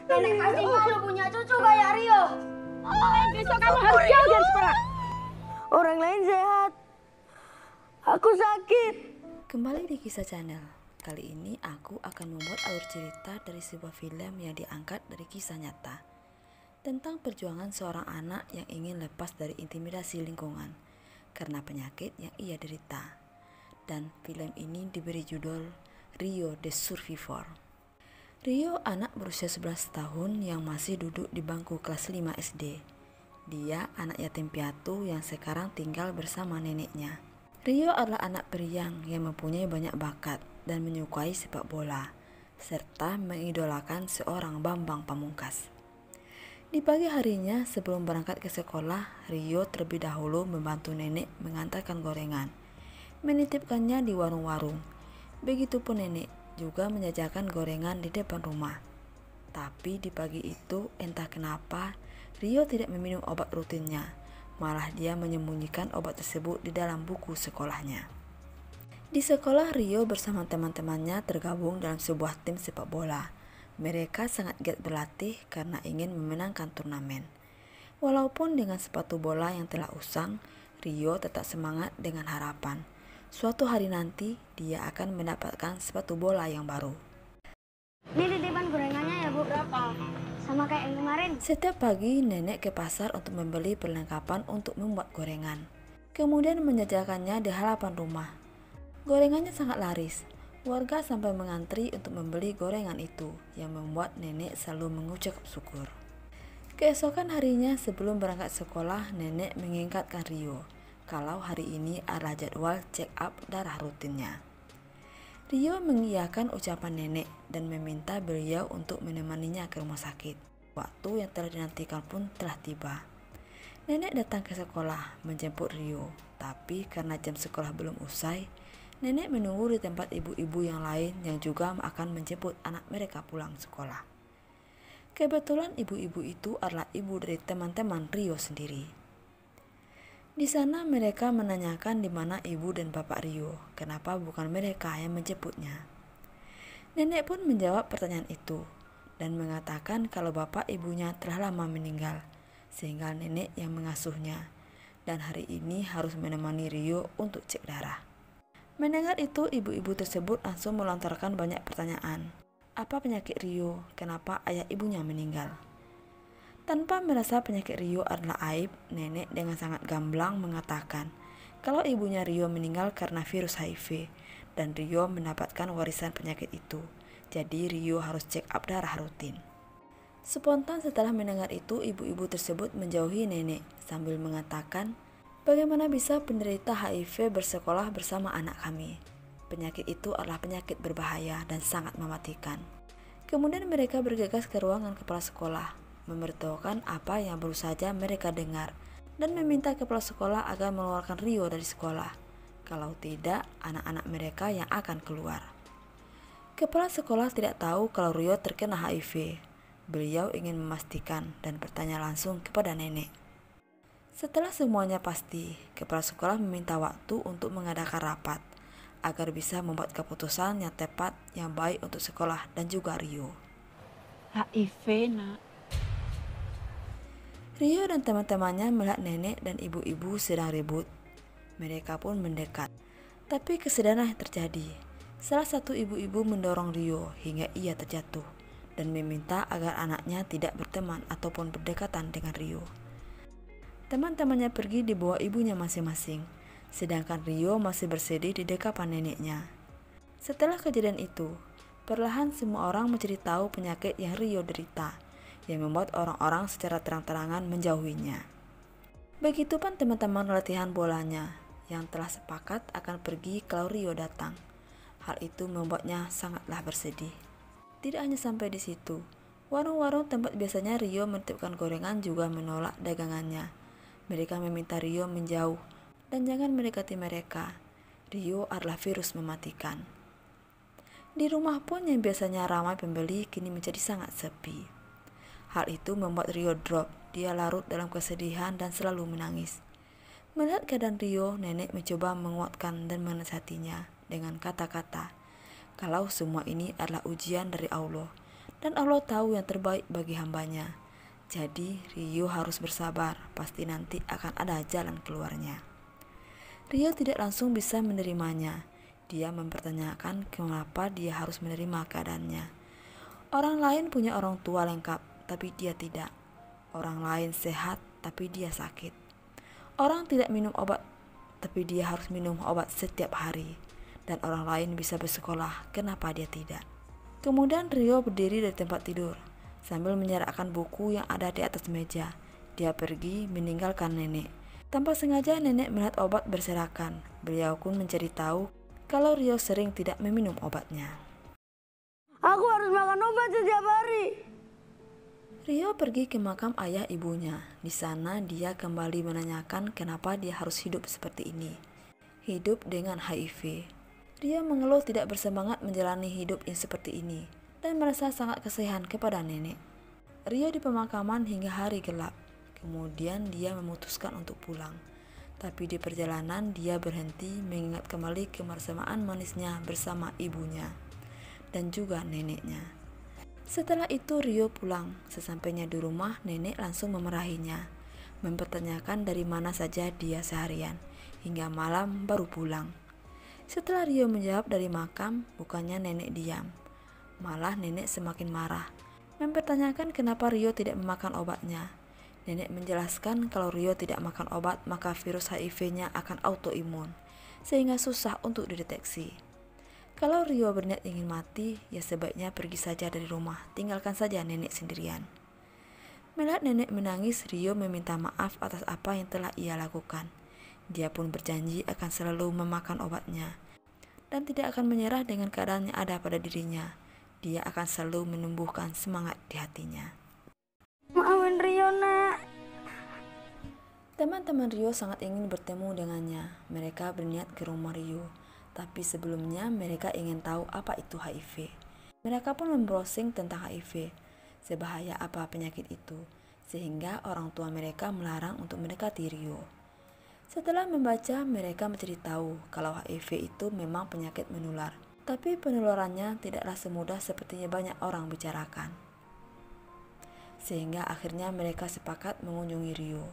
Nenek pasti malu punya cucu kayak Rio. Besok kamu harus jauh dari sekolah. Orang lain sehat, aku sakit. Kembali di Kisah Channel. Kali ini aku akan membuat alur cerita dari sebuah film yang diangkat dari kisah nyata tentang perjuangan seorang anak yang ingin lepas dari intimidasi lingkungan karena penyakit yang ia derita. Dan film ini diberi judul Rio the Survivor. Rio anak berusia 11 tahun yang masih duduk di bangku kelas 5 SD. Dia anak yatim piatu yang sekarang tinggal bersama neneknya. Rio adalah anak periang yang mempunyai banyak bakat dan menyukai sepak bola, serta mengidolakan seorang Bambang Pamungkas. Di pagi harinya sebelum berangkat ke sekolah, Rio terlebih dahulu membantu nenek mengantarkan gorengan, menitipkannya di warung-warung. Begitupun nenek juga menjajakan gorengan di depan rumah. Tapi di pagi itu entah kenapa Rio tidak meminum obat rutinnya, malah dia menyembunyikan obat tersebut di dalam buku sekolahnya. Di sekolah Rio bersama teman-temannya tergabung dalam sebuah tim sepak bola. Mereka sangat giat berlatih karena ingin memenangkan turnamen. Walaupun dengan sepatu bola yang telah usang, Rio tetap semangat dengan harapan suatu hari nanti dia akan mendapatkan sepatu bola yang baru. Ini titipan gorengannya ya Bu. Berapa? Sama kayak yang kemarin. Setiap pagi nenek ke pasar untuk membeli perlengkapan untuk membuat gorengan. Kemudian menjajakannya di halaman rumah. Gorengannya sangat laris. Warga sampai mengantri untuk membeli gorengan itu yang membuat nenek selalu mengucap syukur. Keesokan harinya sebelum berangkat sekolah, nenek mengingatkan Rio kalau hari ini adalah jadwal check up darah rutinnya. Rio mengiyakan ucapan nenek dan meminta beliau untuk menemaninya ke rumah sakit. Waktu yang telah dinantikan pun telah tiba. Nenek datang ke sekolah menjemput Rio, tapi karena jam sekolah belum usai, nenek menunggu di tempat ibu-ibu yang lain yang juga akan menjemput anak mereka pulang sekolah. Kebetulan ibu-ibu itu adalah ibu dari teman-teman Rio sendiri. Di sana mereka menanyakan di mana ibu dan bapak Rio, kenapa bukan mereka yang menjemputnya. Nenek pun menjawab pertanyaan itu dan mengatakan kalau bapak ibunya telah lama meninggal, sehingga nenek yang mengasuhnya dan hari ini harus menemani Rio untuk cek darah. Mendengar itu, ibu-ibu tersebut langsung melontarkan banyak pertanyaan. Apa penyakit Rio? Kenapa ayah ibunya meninggal? Tanpa merasa penyakit Rio adalah aib, nenek dengan sangat gamblang mengatakan kalau ibunya Rio meninggal karena virus HIV dan Rio mendapatkan warisan penyakit itu. Jadi Rio harus check up darah rutin. Spontan setelah mendengar itu, ibu-ibu tersebut menjauhi nenek sambil mengatakan, bagaimana bisa penderita HIV bersekolah bersama anak kami? Penyakit itu adalah penyakit berbahaya dan sangat mematikan. Kemudian mereka bergegas ke ruangan kepala sekolah, memberitahukan apa yang baru saja mereka dengar dan meminta kepala sekolah agar mengeluarkan Rio dari sekolah. Kalau tidak, anak-anak mereka yang akan keluar. Kepala sekolah tidak tahu kalau Rio terkena HIV. Beliau ingin memastikan dan bertanya langsung kepada nenek. Setelah semuanya pasti, kepala sekolah meminta waktu untuk mengadakan rapat agar bisa membuat keputusan yang tepat yang baik untuk sekolah dan juga Rio. HIV nak. Rio dan teman-temannya melihat nenek dan ibu-ibu sedang ribut. Mereka pun mendekat. Tapi kesadaran terjadi. Salah satu ibu-ibu mendorong Rio hingga ia terjatuh dan meminta agar anaknya tidak berteman ataupun berdekatan dengan Rio. Teman-temannya pergi di bawah ibunya masing-masing, sedangkan Rio masih bersedih di dekapan neneknya. Setelah kejadian itu, perlahan semua orang mencari tahu penyakit yang Rio derita, yang membuat orang-orang secara terang-terangan menjauhinya. Begitupun teman-teman latihan bolanya yang telah sepakat akan pergi kalau Rio datang. Hal itu membuatnya sangatlah bersedih. Tidak hanya sampai di situ, warung-warung tempat biasanya Rio menitipkan gorengan juga menolak dagangannya. Mereka meminta Rio menjauh dan jangan mendekati mereka. Rio adalah virus mematikan. Di rumah pun yang biasanya ramai pembeli kini menjadi sangat sepi. Hal itu membuat Rio drop. Dia larut dalam kesedihan dan selalu menangis. Melihat keadaan Rio, nenek mencoba menguatkan dan menasihatinya dengan kata-kata, kalau semua ini adalah ujian dari Allah dan Allah tahu yang terbaik bagi hambanya. Jadi Rio harus bersabar, pasti nanti akan ada jalan keluarnya. Rio tidak langsung bisa menerimanya. Dia mempertanyakan kenapa dia harus menerima keadaannya. Orang lain punya orang tua lengkap, tapi dia tidak. Orang lain sehat, tapi dia sakit. Orang tidak minum obat, tapi dia harus minum obat setiap hari. Dan orang lain bisa bersekolah, kenapa dia tidak? Kemudian Rio berdiri dari tempat tidur, sambil menyerahkan buku yang ada di atas meja. Dia pergi meninggalkan nenek. Tanpa sengaja nenek melihat obat berserakan. Beliau pun mencari tahu kalau Rio sering tidak meminum obatnya. Aku harus makan obat setiap hari. Rio pergi ke makam ayah ibunya. Di sana dia kembali menanyakan kenapa dia harus hidup seperti ini. Hidup dengan HIV. Rio mengeluh tidak bersemangat menjalani hidup yang seperti ini dan merasa sangat kasihan kepada nenek. Rio di pemakaman hingga hari gelap. Kemudian dia memutuskan untuk pulang. Tapi di perjalanan dia berhenti mengingat kembali kebersamaan manisnya bersama ibunya dan juga neneknya. Setelah itu Rio pulang. Sesampainya di rumah, nenek langsung memarahinya, mempertanyakan dari mana saja dia seharian, hingga malam baru pulang. Setelah Rio menjawab dari makam, bukannya nenek diam, malah nenek semakin marah, mempertanyakan kenapa Rio tidak memakan obatnya. Nenek menjelaskan kalau Rio tidak makan obat, maka virus HIV-nya akan autoimun, sehingga susah untuk dideteksi. Kalau Rio berniat ingin mati, ya sebaiknya pergi saja dari rumah, tinggalkan saja nenek sendirian. Melihat nenek menangis, Rio meminta maaf atas apa yang telah ia lakukan. Dia pun berjanji akan selalu memakan obatnya dan tidak akan menyerah dengan keadaan yang ada pada dirinya. Dia akan selalu menumbuhkan semangat di hatinya. Maafin Rio, Nak. Teman-teman Rio sangat ingin bertemu dengannya. Mereka berniat ke rumah Rio, tapi sebelumnya mereka ingin tahu apa itu HIV. Mereka pun membrowsing tentang HIV, sebahaya apa penyakit itu, sehingga orang tua mereka melarang untuk mendekati Rio. Setelah membaca, mereka mencari tahu kalau HIV itu memang penyakit menular, tapi penularannya tidaklah semudah sepertinya banyak orang bicarakan. Sehingga akhirnya mereka sepakat mengunjungi Rio.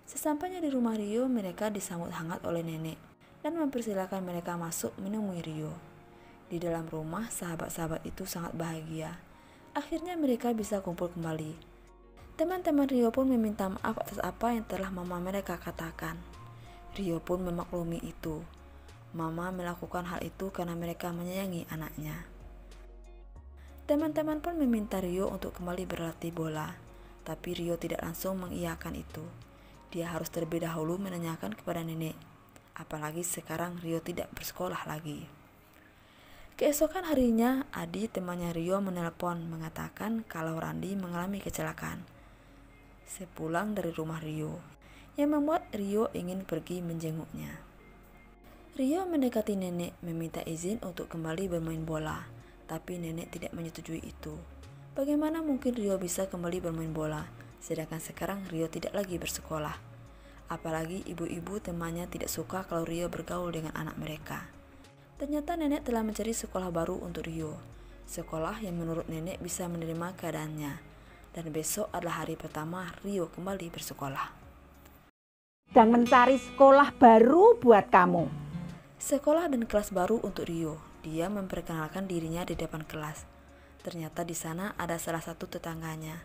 Sesampainya di rumah Rio, mereka disambut hangat oleh nenek dan mempersilahkan mereka masuk menemui Rio. Di dalam rumah, sahabat-sahabat itu sangat bahagia. Akhirnya mereka bisa kumpul kembali. Teman-teman Rio pun meminta maaf atas apa yang telah mama mereka katakan. Rio pun memaklumi itu. Mama melakukan hal itu karena mereka menyayangi anaknya. Teman-teman pun meminta Rio untuk kembali berlatih bola, tapi Rio tidak langsung mengiyakan itu. Dia harus terlebih dahulu menanyakan kepada nenek, apalagi sekarang Rio tidak bersekolah lagi. Keesokan harinya, Adi temannya Rio menelpon mengatakan kalau Randi mengalami kecelakaan sepulang dari rumah Rio, yang membuat Rio ingin pergi menjenguknya. Rio mendekati nenek meminta izin untuk kembali bermain bola, tapi nenek tidak menyetujui itu. Bagaimana mungkin Rio bisa kembali bermain bola, sedangkan sekarang Rio tidak lagi bersekolah. Apalagi ibu-ibu temannya tidak suka kalau Rio bergaul dengan anak mereka. Ternyata nenek telah mencari sekolah baru untuk Rio, sekolah yang menurut nenek bisa menerima keadaannya. Dan besok adalah hari pertama Rio kembali bersekolah. Dan mencari sekolah baru buat kamu. Sekolah dan kelas baru untuk Rio. Dia memperkenalkan dirinya di depan kelas. Ternyata di sana ada salah satu tetangganya.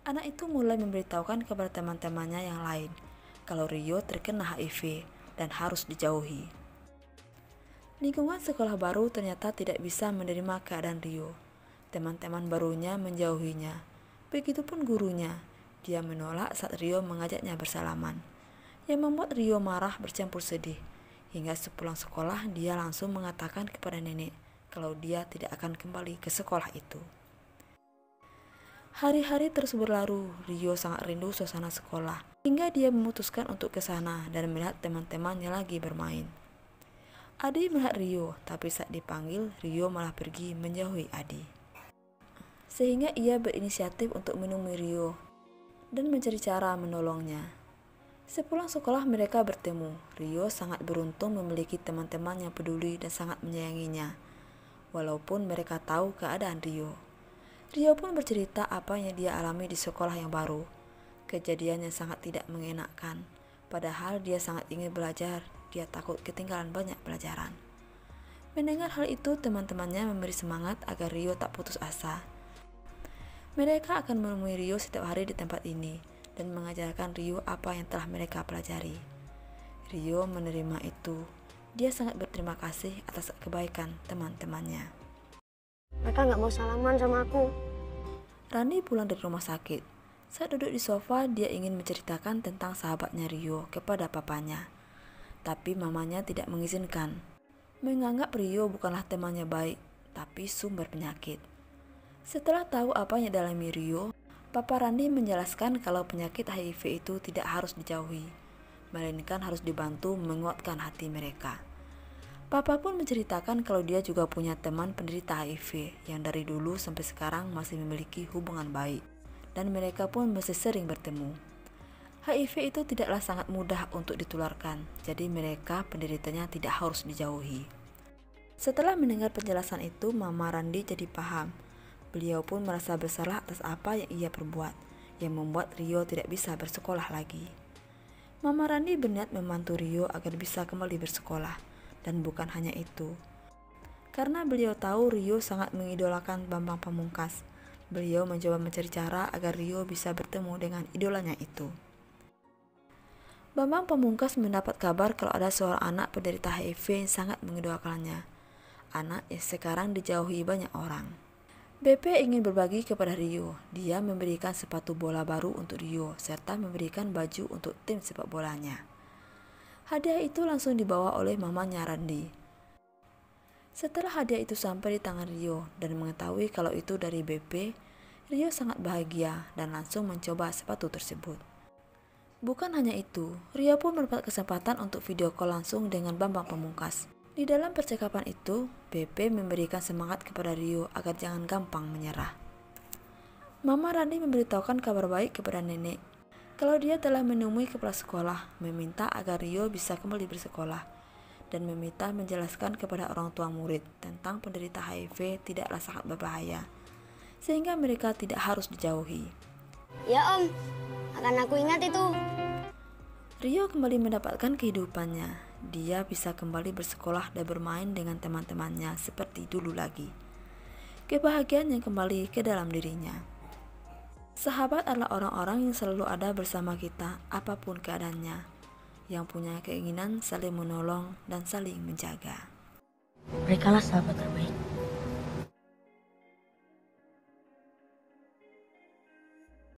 Anak itu mulai memberitahukan kepada teman-temannya yang lain kalau Rio terkena HIV dan harus dijauhi. Lingkungan sekolah baru ternyata tidak bisa menerima keadaan Rio. Teman-teman barunya menjauhinya. Begitupun gurunya. Dia menolak saat Rio mengajaknya bersalaman, yang membuat Rio marah bercampur sedih. Hingga sepulang sekolah dia langsung mengatakan kepada nenek kalau dia tidak akan kembali ke sekolah itu. Hari-hari terus berlalu, Rio sangat rindu suasana sekolah, hingga dia memutuskan untuk ke sana dan melihat teman-temannya lagi bermain. Adi melihat Rio, tapi saat dipanggil, Rio malah pergi menjauhi Adi. Sehingga ia berinisiatif untuk menemui Rio dan mencari cara menolongnya. Sepulang sekolah mereka bertemu. Rio sangat beruntung memiliki teman-teman yang peduli dan sangat menyayanginya, walaupun mereka tahu keadaan Rio. Rio pun bercerita apa yang dia alami di sekolah yang baru. Kejadian yang sangat tidak mengenakan. Padahal dia sangat ingin belajar, dia takut ketinggalan banyak pelajaran. Mendengar hal itu, teman-temannya memberi semangat agar Rio tak putus asa. Mereka akan menemui Rio setiap hari di tempat ini dan mengajarkan Rio apa yang telah mereka pelajari. Rio menerima itu. Dia sangat berterima kasih atas kebaikan teman-temannya. Mereka nggak mau salaman sama aku. Rani pulang dari rumah sakit. Saat duduk di sofa, dia ingin menceritakan tentang sahabatnya Rio kepada papanya. Tapi mamanya tidak mengizinkan. Menganggap Rio bukanlah temannya baik, tapi sumber penyakit. Setelah tahu apa yang dialami Rio, Papa Randi menjelaskan kalau penyakit HIV itu tidak harus dijauhi, melainkan harus dibantu menguatkan hati mereka. Papa pun menceritakan kalau dia juga punya teman penderita HIV yang dari dulu sampai sekarang masih memiliki hubungan baik, dan mereka pun masih sering bertemu. HIV itu tidaklah sangat mudah untuk ditularkan, jadi mereka penderitanya tidak harus dijauhi. Setelah mendengar penjelasan itu, Mama Randi jadi paham. Beliau pun merasa bersalah atas apa yang ia perbuat, yang membuat Rio tidak bisa bersekolah lagi. Mama Randi berniat membantu Rio agar bisa kembali bersekolah, dan bukan hanya itu. Karena beliau tahu Rio sangat mengidolakan Bambang Pamungkas, beliau mencoba mencari cara agar Rio bisa bertemu dengan idolanya itu. Bambang Pamungkas mendapat kabar kalau ada seorang anak penderita HIV yang sangat mengidolakannya. Anak yang sekarang dijauhi banyak orang. BP ingin berbagi kepada Rio. Dia memberikan sepatu bola baru untuk Rio, serta memberikan baju untuk tim sepak bolanya. Hadiah itu langsung dibawa oleh mamanya Randi. Setelah hadiah itu sampai di tangan Rio dan mengetahui kalau itu dari BP, Rio sangat bahagia dan langsung mencoba sepatu tersebut. Bukan hanya itu, Rio pun mendapat kesempatan untuk video call langsung dengan Bambang Pamungkas. Di dalam percakapan itu, BP memberikan semangat kepada Rio agar jangan gampang menyerah. Mama Randi memberitahukan kabar baik kepada nenek, kalau dia telah menemui kepala sekolah, meminta agar Rio bisa kembali bersekolah, dan meminta menjelaskan kepada orang tua murid tentang penderita HIV tidaklah sangat berbahaya, sehingga mereka tidak harus dijauhi. Ya Om, akan aku ingat itu. Rio kembali mendapatkan kehidupannya. Dia bisa kembali bersekolah dan bermain dengan teman-temannya seperti dulu lagi. Kebahagiaan yang kembali ke dalam dirinya. Sahabat adalah orang-orang yang selalu ada bersama kita apapun keadaannya, yang punya keinginan saling menolong dan saling menjaga. Mereka lah sahabat terbaik.